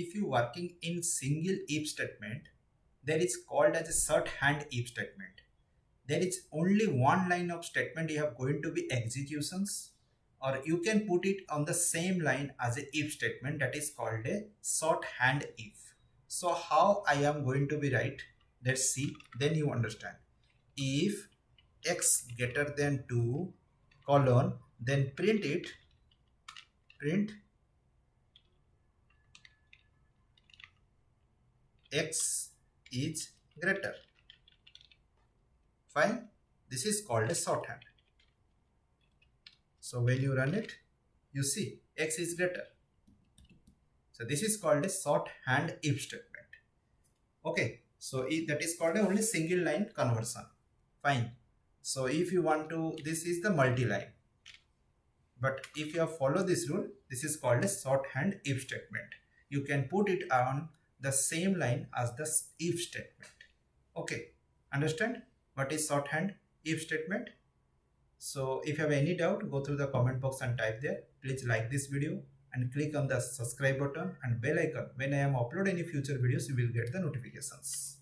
if you working in single if statement, that is called as a shorthand if statement. There is only one line of statement you have going to be executions, or you can put it on the same line as a if statement, that is called a shorthand if. So how I am going to be write, let's see, then you understand. If x greater than 2 colon, then print it, print x is greater. Fine, this is called a shorthand. So when you run it, you see x is greater. So this is called a shorthand if statement. Okay, so that is called a only single line conversion. Fine. So if you want to, this is the multi-line. But if you follow this rule, this is called a shorthand if statement. You can put it on the same line as the if statement. Okay, understand what is shorthand if statement? So if you have any doubt, go through the comment box and type there. Please like this video and click on the subscribe button and bell icon. When I am upload any future videos, you will get the notifications.